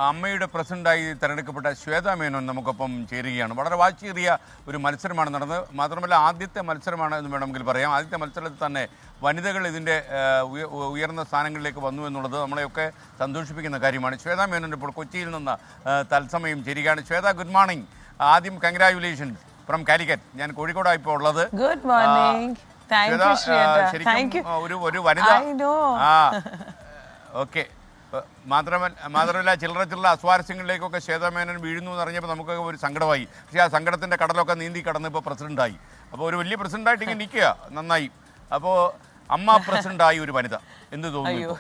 അമ്മയുടെ പ്രസിഡന്റായി തിരഞ്ഞെടുക്കപ്പെട്ട ശ്വേതാ മേനോൻ നമുക്കൊപ്പം ചേരുകയാണ്. വളരെ വാശിയേറിയ ഒരു മത്സരമാണ് നടന്നത്. മാത്രമല്ല ആദ്യത്തെ മത്സരമാണ് എന്ന് വേണമെങ്കിൽ പറയാം. ആദ്യത്തെ മത്സരത്തിൽ തന്നെ വനിതകൾ ഇതിൻ്റെ ഉയർന്ന സ്ഥാനങ്ങളിലേക്ക് വന്നു എന്നുള്ളത് നമ്മളെയൊക്കെ സന്തോഷിപ്പിക്കുന്ന കാര്യമാണ്. ശ്വേതാ മേനോൻ ഇപ്പോൾ കൊച്ചിയിൽ നിന്ന് തത്സമയം ചേരുകയാണ്. Shweta, good morning. ആദ്യം കൺഗ്രാജുലേഷൻസ് ഫ്രം കാലിക്കറ്റ്. ഞാൻ കോഴിക്കോടാണ് ഇപ്പോൾ ഉള്ളത്. Good morning. ശരിക്കും ഒരു വനിത. ഓക്കെ. മാത്രമല്ല ചില്ലറ അസ്വാരസ്യങ്ങളിലേക്കൊക്കെ ശ്വേതാ മേനോൻ വീഴുന്നു എന്ന് അറിഞ്ഞപ്പോൾ നമുക്കൊക്കെ ഒരു സങ്കടമായി. പക്ഷേ ആ സങ്കടത്തിൻ്റെ കടലൊക്കെ നീന്തി കടന്ന് ഇപ്പോൾ പ്രസിഡൻ്റായി. അപ്പോൾ ഒരു വലിയ പ്രസിഡൻ്റായിട്ട് ഇങ്ങനെ നിൽക്കുക, നന്നായി. അപ്പോൾ അമ്മ പ്രസിഡൻ്റായി ഒരു വനിത, എന്ത് തോന്നുന്നു?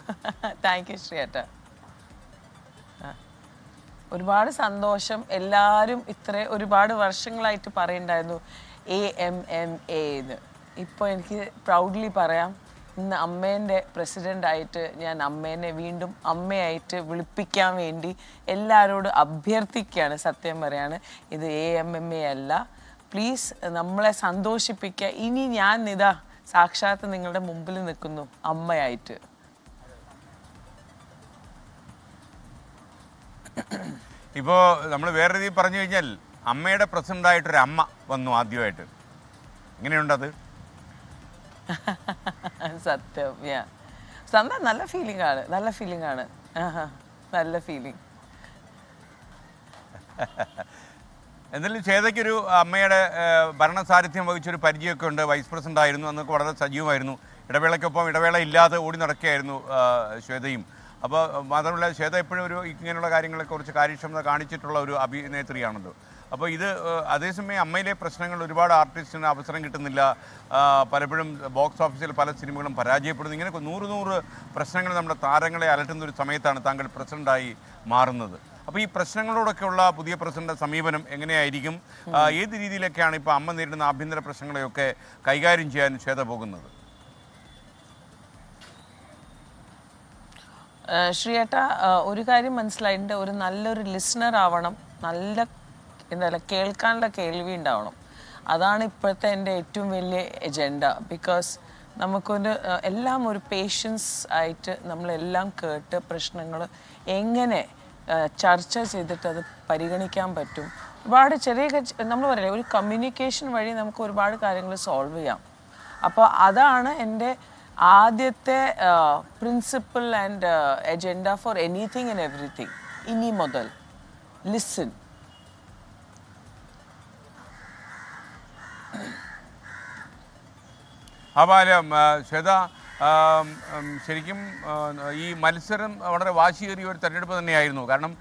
താങ്ക് യു ശ്രീയേട്ട. ഒരുപാട് സന്തോഷം. എല്ലാവരും ഒരുപാട് വർഷങ്ങളായിട്ട് പറയുന്നുണ്ടായിരുന്നു AMMA എന്ന്. ഇപ്പോൾ എനിക്ക് പ്രൗഡ്ലി പറയാം, ഇന്ന് അമ്മേൻ്റെ പ്രസിഡൻ്റായിട്ട് ഞാൻ അമ്മേനെ വീണ്ടും അമ്മയായിട്ട് വിളിപ്പിക്കാൻ വേണ്ടി എല്ലാവരോടും അഭ്യർത്ഥിക്കുകയാണ്. സത്യം പറയാണ്, ഇത് AMMA അല്ല. പ്ലീസ് നമ്മളെ സന്തോഷിപ്പിക്കുക. ഇനി ഞാൻ ഇതാ സാക്ഷാത്ത് നിങ്ങളുടെ മുമ്പിൽ നിൽക്കുന്നു അമ്മയായിട്ട്. ഇപ്പോൾ നമ്മൾ വേറെ രീതിയിൽ പറഞ്ഞു കഴിഞ്ഞാൽ അമ്മയുടെ പ്രസിഡൻ്റായിട്ടൊരു അമ്മ വന്നു ആദ്യമായിട്ട്. എങ്ങനെയുണ്ടത്? സത്യം, നല്ല ഫീലിംഗ് ആണ്. നല്ല ഫീലിംഗ്. എന്തായാലും ശ്വേതയ്ക്കൊരു അമ്മയുടെ ഭരണസാരഥ്യം വഹിച്ചൊരു പരിചയമൊക്കെ ഉണ്ട്. വൈസ് പ്രസിഡന്റ് ആയിരുന്നു, അന്നൊക്കെ വളരെ സജീവമായിരുന്നു. ഇടവേളയ്ക്കൊപ്പം ഇടവേള ഇല്ലാതെ ഓടി നടക്കുകയായിരുന്നു ശ്വേതയും. അപ്പോൾ മാത്രമല്ല ശ്വേത എപ്പോഴും ഇങ്ങനെയുള്ള കാര്യങ്ങളെക്കുറിച്ച് കാര്യക്ഷമത കാണിച്ചിട്ടുള്ള ഒരു അഭിനേത്രിയാണല്ലോ. അപ്പോൾ ഇത് അതേസമയം അമ്മയിലെ പ്രശ്നങ്ങൾ, ഒരുപാട് ആർട്ടിസ്റ്റിന് അവസരം കിട്ടുന്നില്ല, പലപ്പോഴും ബോക്സ് ഓഫീസിൽ പല സിനിമകളും പരാജയപ്പെടുന്നു. ഇങ്ങനെ 100 പ്രശ്നങ്ങൾ നമ്മുടെ താരങ്ങളെ അലട്ടുന്ന ഒരു സമയത്താണ് താങ്കൾ പ്രസിഡൻ്റായി മാറുന്നത്. അപ്പോൾ ഈ പ്രശ്നങ്ങളോടൊക്കെയുള്ള പുതിയ പ്രസിഡന്റ് സമീപനം എങ്ങനെയായിരിക്കും? ഏത് രീതിയിലൊക്കെയാണ് ഇപ്പോൾ അമ്മ നേരിടുന്ന ആഭ്യന്തര പ്രശ്നങ്ങളെയൊക്കെ കൈകാര്യം ചെയ്യാൻ ശ്വേത പോകുന്നത്? ശ്രീയേട്ട, ഒരു കാര്യം മനസ്സിലായിട്ടുണ്ട്, ഒരു നല്ലൊരു ലിസണർ ആവണം, കേൾക്കാനുള്ള കേൾവി ഉണ്ടാവണം. അതാണ് ഇപ്പോഴത്തെ എൻ്റെ ഏറ്റവും വലിയ എജൻഡ. ബിക്കോസ് എല്ലാം ഒരു പേഷ്യൻസ് ആയിട്ട് നമ്മളെല്ലാം കേട്ട് പ്രശ്നങ്ങൾ എങ്ങനെ ചർച്ച ചെയ്തിട്ട് അത് പരിഗണിക്കാൻ പറ്റും. ഒരുപാട് നമ്മൾ പറയില്ലേ, ഒരു കമ്മ്യൂണിക്കേഷൻ വഴി നമുക്ക് ഒരുപാട് കാര്യങ്ങൾ സോൾവ് ചെയ്യാം. അപ്പോൾ അതാണ് എൻ്റെ ആദ്യത്തെ principle and agenda for anything and everything. ഇനി മുതൽ ലിസൺ. അപാലം. ശ്വേത, ശരിക്കും ഈ മത്സരം വളരെ വാശിയേറിയ ഒരു തെരഞ്ഞെടുപ്പ് തന്നെയായിരുന്നു. കാരണം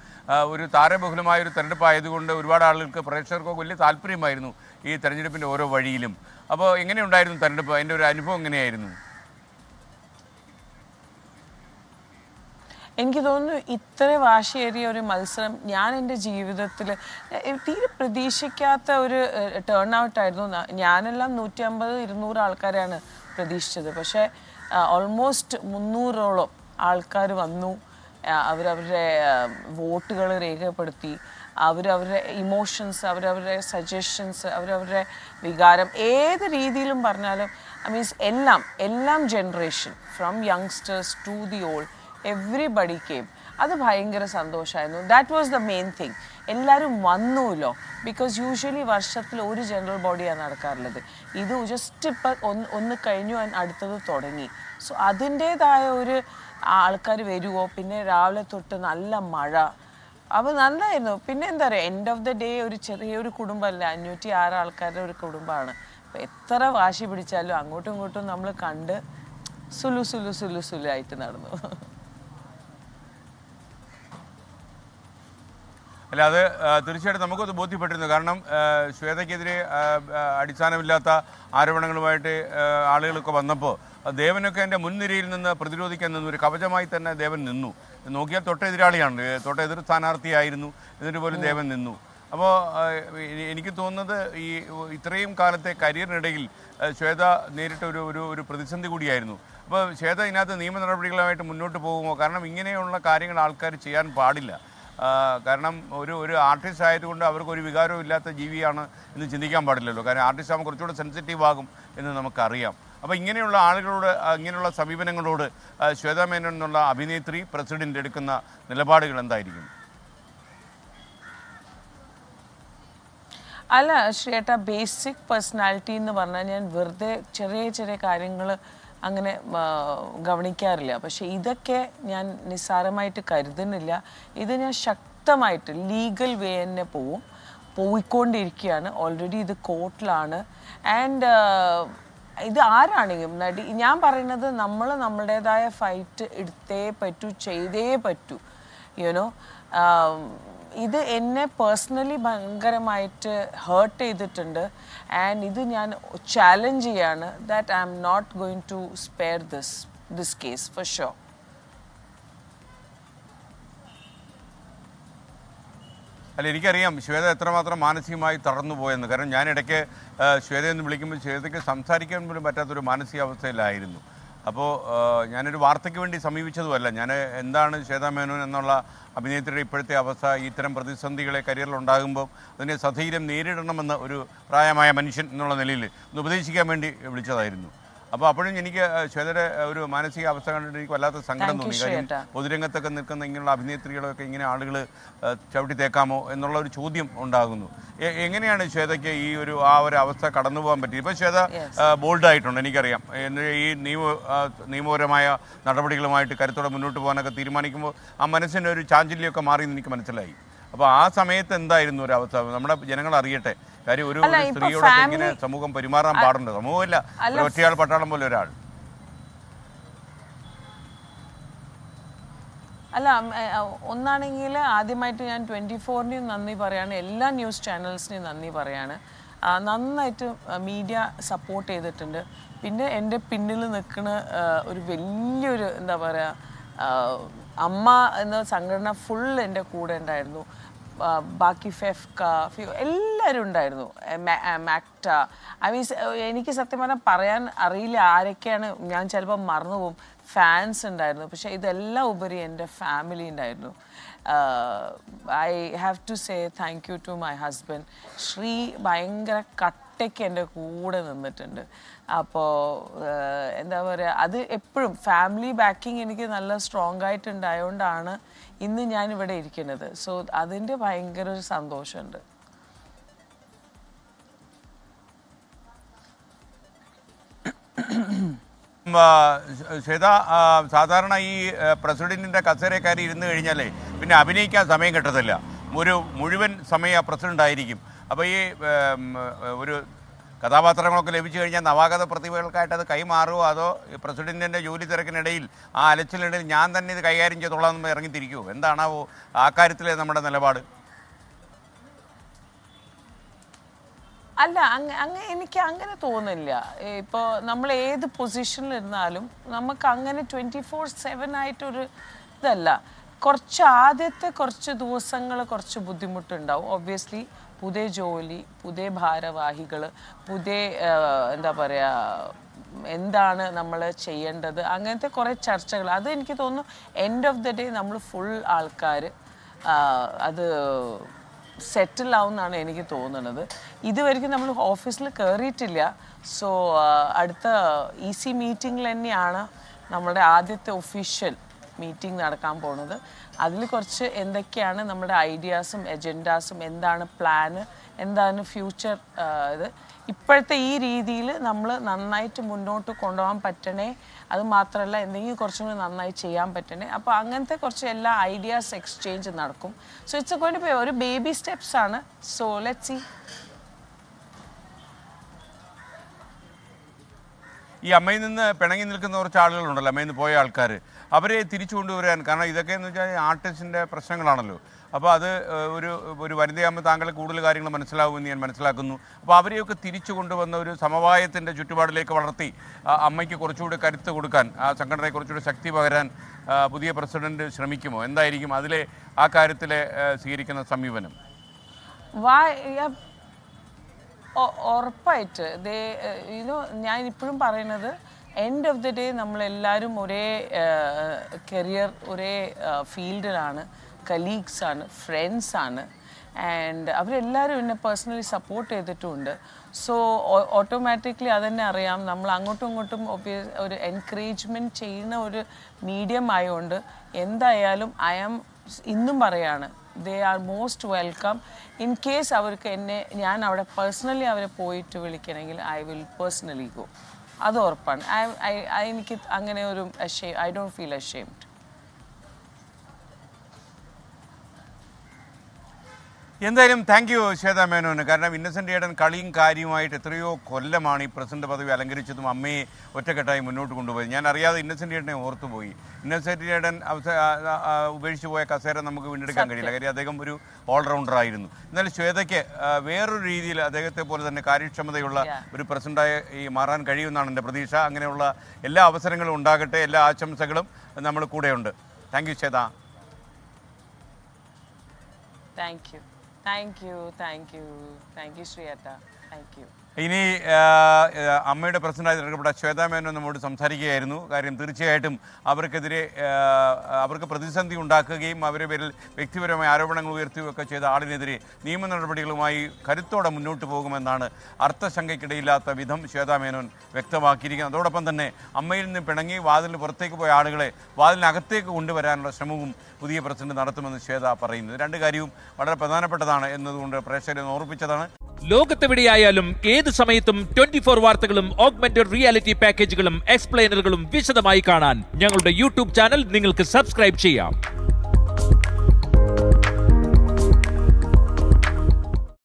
ഒരു താരബഹുലമായ ഒരു തെരഞ്ഞെടുപ്പ് ആയതുകൊണ്ട് ഒരുപാട് ആളുകൾക്ക്, പ്രേക്ഷകർക്കൊക്കെ വലിയ താല്പര്യമായിരുന്നു ഈ തെരഞ്ഞെടുപ്പിൻ്റെ ഓരോ വഴിയിലും. അപ്പോൾ എങ്ങനെയുണ്ടായിരുന്നു തെരഞ്ഞെടുപ്പ്? അതിൻ്റെ ഒരു അനുഭവം എങ്ങനെയായിരുന്നു? എനിക്ക് തോന്നുന്നു ഇത്ര വാശിയേറിയ ഒരു മത്സരം ഞാൻ എൻ്റെ ജീവിതത്തിൽ തീരെ പ്രതീക്ഷിക്കാത്ത ഒരു ടേൺ ഔട്ടായിരുന്നു. ഞാനെല്ലാം 150-200 ആൾക്കാരാണ് പ്രതീക്ഷിച്ചത്. പക്ഷേ ഓൾമോസ്റ്റ് 300ഓളം ആൾക്കാർ വന്നു. അവരവരുടെ വോട്ടുകൾ രേഖപ്പെടുത്തി, അവരവരുടെ ഇമോഷൻസ്, അവരവരുടെ സജഷൻസ്, അവരവരുടെ വികാരം ഏത് രീതിയിലും പറഞ്ഞാലും എല്ലാം generation from youngsters to the old, everybody came. അത് ഭയങ്കര സന്തോഷമായിരുന്നു. That was the main thing. എല്ലാവരും വന്നുല്ലോ. ബിക്കോസ് യൂഷ്വലി വർഷത്തിൽ ഒരു ജനറൽ ബോഡിയാണ് നടക്കാറുള്ളത്. ഇത് ജസ്റ്റ് ഇപ്പം ഒന്ന് കഴിഞ്ഞു, അടുത്തത് തുടങ്ങി. സോ അതിൻ്റേതായ ഒരു ആൾക്കാർ വരുമോ. പിന്നെ രാവിലെ തൊട്ട് നല്ല മഴ, അപ്പോൾ നന്നായിരുന്നു. പിന്നെ എന്താ പറയുക, എൻഡ് ഓഫ് ദ ഡേ ഒരു ചെറിയൊരു കുടുംബമല്ല, 506 ആൾക്കാരുടെ ഒരു കുടുംബമാണ്. അപ്പോൾ എത്ര വാശി പിടിച്ചാലും അങ്ങോട്ടും ഇങ്ങോട്ടും നമ്മൾ കണ്ട് സുലു ആയിട്ട് നടന്നു. അല്ല, അത് തീർച്ചയായിട്ടും നമുക്കത് ബോധ്യപ്പെട്ടിരുന്നു. കാരണം ശ്വേതയ്ക്കെതിരെ അടിസ്ഥാനമില്ലാത്ത ആരോപണങ്ങളുമായിട്ട് ആളുകളൊക്കെ വന്നപ്പോൾ ദേവനൊക്കെ എൻ്റെ മുൻനിരയിൽ നിന്ന് പ്രതിരോധിക്കാൻ നിന്നു. ഒരു കവചമായി തന്നെ ദേവൻ നിന്നു. നോക്കിയാൽ തൊട്ടെതിരാളിയാണ്, തൊട്ടെതിർ സ്ഥാനാർത്ഥിയായിരുന്നു, എന്നിട്ട് പോലും ദേവൻ നിന്നു. അപ്പോൾ എനിക്ക് തോന്നുന്നത് ഇത്രയും കാലത്തെ കരിയറിനിടയിൽ ശ്വേത നേരിട്ട ഒരു പ്രതിസന്ധി കൂടിയായിരുന്നു. അപ്പോൾ ശ്വേത ഇതിനകത്ത് നിയമ നടപടികളുമായിട്ട് മുന്നോട്ട് പോകുമോ? കാരണം ഇങ്ങനെയുള്ള കാര്യങ്ങൾ ആൾക്കാർ ചെയ്യാൻ പാടില്ല. കാരണം ഒരു ആർട്ടിസ്റ്റ് ആയതുകൊണ്ട് അവർക്കൊരു വികാരവും ഇല്ലാത്ത ജീവിയാണ് എന്ന് ചിന്തിക്കാൻ പാടില്ലല്ലോ. കാരണം ആർട്ടിസ്റ്റ് ആകുമ്പോൾ കുറച്ചുകൂടെ സെൻസിറ്റീവ് ആകും എന്ന് നമുക്കറിയാം. അപ്പോൾ ഇങ്ങനെയുള്ള ആളുകളോട്, ഇങ്ങനെയുള്ള സമീപനങ്ങളോട് ശ്വേതാ മേനോൻ എന്നുള്ള അഭിനേത്രി പ്രസിഡന്റ് എടുക്കുന്ന നിലപാടുകൾ എന്തായിരിക്കും? അല്ല ശ്രീയേട്ട, ബേസിക് പേഴ്സണാലിറ്റി എന്ന് പറഞ്ഞാൽ ഞാൻ വെറുതെ ചെറിയ ചെറിയ കാര്യങ്ങൾ അങ്ങനെ ഗവനിക്കാറില്ല. പക്ഷെ ഇതൊക്കെ ഞാൻ നിസ്സാരമായിട്ട് കരുതുന്നില്ല. ഇത് ഞാൻ ശക്തമായിട്ട് ലീഗൽ വേ തന്നെ പോയിക്കൊണ്ടിരിക്കുകയാണ്. ഓൾറെഡി ഇത് കോർട്ടിലാണ്. ആൻഡ് ഇത് ആരാണെങ്കിലും ഞാൻ പറയുന്നത് നമ്മൾ നമ്മുടേതായ ഫൈറ്റ് എടുത്തേ പറ്റൂ, ചെയ്തേ പറ്റൂ. യുനോ ഇത് എന്നെ പേഴ്സണലി ഭയങ്കരമായിട്ട് ഹേർട്ട് ചെയ്തിട്ടുണ്ട്. ആൻഡ് ഇത് ഞാൻ ചാലഞ്ച് ചെയ്യാണ് that I am not going to spare this case for sure. അല്ല, എനിക്കറിയാം ശ്വേത എത്രമാത്രം മാനസികമായി തളർന്നു പോയെന്ന്. കാരണം ഞാൻ ഇടയ്ക്ക് ശ്വേതയെന്ന് വിളിക്കുമ്പോൾ ശ്വേതയ്ക്ക് സംസാരിക്കാൻ പോലും പറ്റാത്തൊരു മാനസികാവസ്ഥയിലായിരുന്നു. അപ്പോൾ ഞാനൊരു വാർത്തയ്ക്ക് വേണ്ടി സമീപിച്ചതുമല്ല. ഞാൻ എന്താണ് ശ്വേതാ മേനോൻ എന്നുള്ള അഭിനേത്രിയുടെ ഇപ്പോഴത്തെ അവസ്ഥ, ഇത്തരം പ്രതിസന്ധികളെ കരിയറിലുണ്ടാകുമ്പോൾ അതിനെ സധൈര്യം നേരിടണമെന്ന് ഒരു പ്രായമായ മനുഷ്യൻ എന്നുള്ള നിലയിൽ ഒന്ന് ഉപദേശിക്കാൻ വേണ്ടി വിളിച്ചതായിരുന്നു. അപ്പോൾ അപ്പോഴും എനിക്ക് ശ്വേതയുടെ ഒരു മാനസികാവസ്ഥ കണ്ടിട്ട് എനിക്ക് വല്ലാത്ത സങ്കടം തോന്നി. കാര്യം പൊതുരംഗത്തൊക്കെ നിൽക്കുന്ന ഇങ്ങനെയുള്ള അഭിനേത്രികളൊക്കെ ഇങ്ങനെ ആളുകൾ ചവിട്ടി തേക്കാമോ എന്നുള്ള ഒരു ചോദ്യം ഉണ്ടാകുന്നു. എങ്ങനെയാണ് ശ്വേതയ്ക്ക് ഈ ഒരു അവസ്ഥ കടന്നു പോകാൻ പറ്റി? ഇപ്പോൾ ശ്വേത ബോൾഡായിട്ടുണ്ട്, എനിക്കറിയാം. ഈ നിയമപരമായ നടപടികളുമായിട്ട് കരുത്തോടെ മുന്നോട്ട് പോകാനൊക്കെ തീരുമാനിക്കുമ്പോൾ ആ മനസ്സിന് ഒരു ചാഞ്ചല്യമൊക്കെ മാറിയെന്ന് എനിക്ക് മനസ്സിലായി. അപ്പോൾ ആ സമയത്ത് എന്തായിരുന്നു ഒരു അവസ്ഥ? നമ്മുടെ ജനങ്ങൾ അറിയട്ടെ. കാര്യം ഒരു സ്ത്രീയോടൊക്കെ ഇങ്ങനെ സമൂഹം പെരുമാറാൻ പാടുണ്ട്. സമൂഹമില്ല, ഒറ്റയാൾ പട്ടാളം പോലെ ഒരാൾ. അല്ല, ഒന്നാണെങ്കിൽ ആദ്യമായിട്ട് ഞാൻ 24-നെയും നന്ദി പറയാണ്, എല്ലാ ന്യൂസ് ചാനൽസിനെയും നന്ദി പറയാണ്. നന്നായിട്ട് മീഡിയ സപ്പോർട്ട് ചെയ്തിട്ടുണ്ട്. പിന്നെ എൻ്റെ പിന്നിൽ നിൽക്കുന്ന ഒരു വലിയൊരു എന്താ പറയുക, അമ്മ എന്ന സംഘടന ഫുൾ എൻ്റെ കൂടെ ഉണ്ടായിരുന്നു. ബാക്കി ഫെഫ്ക എല്ലാവരും ഉണ്ടായിരുന്നു. മാക്ട, ഐ മീൻസ് എനിക്ക് സത്യം പറഞ്ഞാൽ പറയാൻ അറിയില്ല ആരൊക്കെയാണ്, ഞാൻ ചിലപ്പോൾ മറന്നുപോകും. ഫാൻസ് ഉണ്ടായിരുന്നു. പക്ഷേ ഇതെല്ലാം ഉപരി എൻ്റെ ഫാമിലി ഉണ്ടായിരുന്നു. I have to say thank you to my husband. ശ്രീ ഭയങ്കര കട്ടയ്ക്ക് എൻ്റെ കൂടെ നിന്നിട്ടുണ്ട്. അപ്പോൾ എന്താ പറയുക, അത് എപ്പോഴും ഫാമിലി ബാക്കിങ് എനിക്ക് നല്ല സ്ട്രോങ് ആയിട്ടുണ്ടായതുകൊണ്ടാണ് ഇന്ന് ഞാൻ ഇവിടെ ഇരിക്കുന്നത്. സോ അതിൻ്റെ ഭയങ്കര ഒരു സന്തോഷമുണ്ട്. ശ്വേത, സാധാരണ ഈ പ്രസിഡന്റിൻ്റെ കസേരക്കാരി ഇരുന്ന് കഴിഞ്ഞാലേ പിന്നെ അഭിനയിക്കാൻ സമയം കിട്ടത്തില്ല. ഒരു മുഴുവൻ സമയം പ്രസിഡന്റ് ആയിരിക്കും. അപ്പോൾ ഈ ഒരു കഥാപാത്രങ്ങളൊക്കെ ലഭിച്ചു കഴിഞ്ഞാൽ നവാഗത പ്രതിഭകൾക്കായിട്ട് അത് കൈമാറുമോ, അതോ പ്രസിഡന്റിൻ്റെ ജോലി തിരക്കിനിടയിൽ ആ അലച്ചിലിടയിൽ ഞാൻ തന്നെ ഇത് കൈകാര്യം ചെയ്തോളാം ഇറങ്ങിത്തിരിക്കുമോ? എന്താണാവോ ആ കാര്യത്തിലെ നമ്മുടെ നിലപാട്? അല്ല, എനിക്ക് അങ്ങനെ തോന്നില്ല. ഇപ്പോൾ നമ്മൾ ഏത് പൊസിഷനിലിരുന്നാലും നമുക്ക് അങ്ങനെ 24/7 ആയിട്ടൊരു ഇതല്ല. ആദ്യത്തെ കുറച്ച് ദിവസങ്ങൾ കുറച്ച് ബുദ്ധിമുട്ടുണ്ടാവും. ഒബ്വിയസ്ലി പുതിയ ജോലി, പുതിയ ഭാരവാഹികൾ, പുതിയ എന്താ പറയുക, എന്താണ് നമ്മൾ ചെയ്യേണ്ടത്, അങ്ങനത്തെ കുറേ ചർച്ചകൾ. അത് എനിക്ക് തോന്നുന്നു എൻഡ് ഓഫ് ദ ഡേ നമ്മൾ ഫുൾ ആൾക്കാർ അത് സെറ്റിൽ ആവുമെന്നാണ് എനിക്ക് തോന്നുന്നത്. ഇതുവരെയ്ക്കും നമ്മൾ ഓഫീസിൽ കയറിയിട്ടില്ല. സോ അടുത്ത EC മീറ്റിങ്ങിൽ തന്നെയാണ് നമ്മുടെ ആദ്യത്തെ ഒഫീഷ്യൽ മീറ്റിംഗ് നടക്കാൻ പോകുന്നത്. അതിൽ കുറച്ച് എന്തൊക്കെയാണ് നമ്മുടെ ഐഡിയാസും എജൻഡാസും, എന്താണ് പ്ലാന്, എന്താണ് ഫ്യൂച്ചർ, ഇത് ഇപ്പോഴത്തെ ഈ രീതിയിൽ നമ്മൾ നന്നായിട്ട് മുന്നോട്ട് കൊണ്ടുപോകാൻ പറ്റണേ. അത് മാത്രമല്ല എന്തെങ്കിലും കുറച്ചും കൂടി നന്നായി ചെയ്യാൻ പറ്റണേ. അപ്പോൾ അങ്ങനത്തെ കുറച്ച് എല്ലാ ഐഡിയാസ് എക്സ്ചേഞ്ച് നടക്കും. So it's going to be ഒരു ബേബി സ്റ്റെപ്സ് ആണ്. So let's see. ഈ അമ്മയിൽ നിന്ന് പിണങ്ങി നിൽക്കുന്ന കുറച്ച് ആളുകളുണ്ടല്ലോ, അമ്മയിൽ നിന്ന് പോയ ആൾക്കാർ, അവരെ തിരിച്ചു കൊണ്ടുവരാൻ, കാരണം ഇതൊക്കെ എന്ന് വെച്ചാൽ ആർട്ടിസ്റ്റിൻ്റെ പ്രശ്നങ്ങളാണല്ലോ. അപ്പോൾ അത് ഒരു വനിതയാകുമ്പോൾ താങ്കൾ കൂടുതൽ കാര്യങ്ങൾ മനസ്സിലാകുമെന്ന് ഞാൻ മനസ്സിലാക്കുന്നു. അപ്പോൾ അവരെയൊക്കെ തിരിച്ചു കൊണ്ടുവന്ന ഒരു സമവായത്തിൻ്റെ ചുറ്റുപാടിലേക്ക് വളർത്തി അമ്മയ്ക്ക് കുറച്ചുകൂടി കരുത്ത് കൊടുക്കാൻ, ആ സംഘടനയെ കുറച്ചുകൂടി ശക്തി പകരാൻ പുതിയ പ്രസിഡന്റ് ശ്രമിക്കുമോ? എന്തായിരിക്കും അതിലെ ആ കാര്യത്തിലെ സ്വീകരിക്കുന്ന സമീപനം? ഉറപ്പായിട്ട് ഞാൻ ഇപ്പോഴും പറയുന്നത്, എൻഡ് ഓഫ് ദി ഡേ നമ്മളെല്ലാവരും ഒരേ കരിയർ, ഒരേ ഫീൽഡിലാണ്, കലീഗ്സാണ്, ഫ്രണ്ട്സാണ്. ആൻഡ് അവരെല്ലാവരും എന്നെ പേഴ്സണലി സപ്പോർട്ട് ചെയ്തിട്ടുമുണ്ട്. സോ ഓട്ടോമാറ്റിക്കലി അതെന്നെ അറിയാം, നമ്മൾ അങ്ങോട്ടും ഇങ്ങോട്ടും ഒരു എൻകറേജ്മെൻറ്റ് ചെയ്യുന്ന ഒരു മീഡിയം ആയതുകൊണ്ട് എന്തായാലും ഇന്നും പറയാണ്, they are most welcome. In case അവർക്ക് എന്നെ ഞാൻ അവിടെ പേഴ്സണലി അവരെ പോയിട്ട് വിളിക്കണമെങ്കിൽ I will personally go. അത് ഉറപ്പാണ്. എനിക്ക് അങ്ങനെ ഒരു I don't feel ashamed. എന്തായാലും താങ്ക് യു ശ്വേത മേനോന്. കാരണം ഇന്നസെൻ്റ് ഏടൻ കളിയും കാര്യവുമായിട്ട് എത്രയോ കൊല്ലമാണ് ഈ പ്രസിഡന്റ് പദവി അലങ്കരിച്ചതും അമ്മയെ ഒറ്റക്കെട്ടായി മുന്നോട്ട് കൊണ്ടുപോയി. ഞാൻ അറിയാതെ ഇന്നസെൻ്റ് ഏടനെ ഓർത്തുപോയി. ഇന്നസെൻ്റ് ഏടൻ ഉപേക്ഷിച്ച് പോയ കസേര നമുക്ക് വീണ്ടെടുക്കാൻ കഴിയില്ല. കാര്യം അദ്ദേഹം ഒരു ഓൾറൗണ്ടർ ആയിരുന്നു. എന്നാൽ ശ്വേതയ്ക്ക് വേറൊരു രീതിയിൽ അദ്ദേഹത്തെ പോലെ തന്നെ കാര്യക്ഷമതയുള്ള ഒരു പ്രസിഡന്റായി മാറാൻ കഴിയുമെന്നാണ് എൻ്റെ പ്രതീക്ഷ. അങ്ങനെയുള്ള എല്ലാ അവസരങ്ങളും ഉണ്ടാകട്ടെ. എല്ലാ ആശംസകളും നമ്മൾ കൂടെയുണ്ട്. Thank you Shweta. Thank you. Thank you, thank you, thank you, Shriyata. Thank you. ഇനി അമ്മയുടെ പ്രസിഡന്റായി തിരഞ്ഞെടുക്കപ്പെട്ട ശ്വേത മേനോൻ നമ്മോട് സംസാരിക്കുകയായിരുന്നു. കാര്യം തീർച്ചയായിട്ടും അവർക്കെതിരെ അവർക്ക് പ്രതിസന്ധി ഉണ്ടാക്കുകയും അവരുടെ പേരിൽ വ്യക്തിപരമായ ആരോപണങ്ങൾ ഉയർത്തുകയൊക്കെ ചെയ്ത ആളിനെതിരെ നിയമ നടപടികളുമായി കരുത്തോടെ മുന്നോട്ട് പോകുമെന്നാണ് അർത്ഥശങ്കയ്ക്കിടയില്ലാത്ത വിധം ശ്വേത മേനോൻ വ്യക്തമാക്കിയിരിക്കുന്നത്. അതോടൊപ്പം തന്നെ അമ്മയിൽ നിന്ന് പിണങ്ങി വാതിലിന് പുറത്തേക്ക് പോയ ആളുകളെ വാതിലിനകത്തേക്ക് കൊണ്ടുവരാനുള്ള ശ്രമവും പുതിയ പ്രസിഡന്റ് നടത്തുമെന്ന് ശ്വേത പറയുന്നു. രണ്ട് കാര്യവും വളരെ പ്രധാനപ്പെട്ടതാണ് എന്നതുകൊണ്ട് പ്രേക്ഷകരെ ഓർപ്പിച്ചതാണ്. ലോകത്തെവിടെയായാലും ഏത് സമയത്തും 24 വാർത്തകളും ഓഗ്മെന്റഡ് റിയാലിറ്റി പാക്കേജുകളും എക്സ്പ്ലെയിനറുകളും വിശദമായി കാണാൻ ഞങ്ങളുടെ യൂട്യൂബ് ചാനൽ നിങ്ങൾക്ക് സബ്സ്ക്രൈബ് ചെയ്യാം.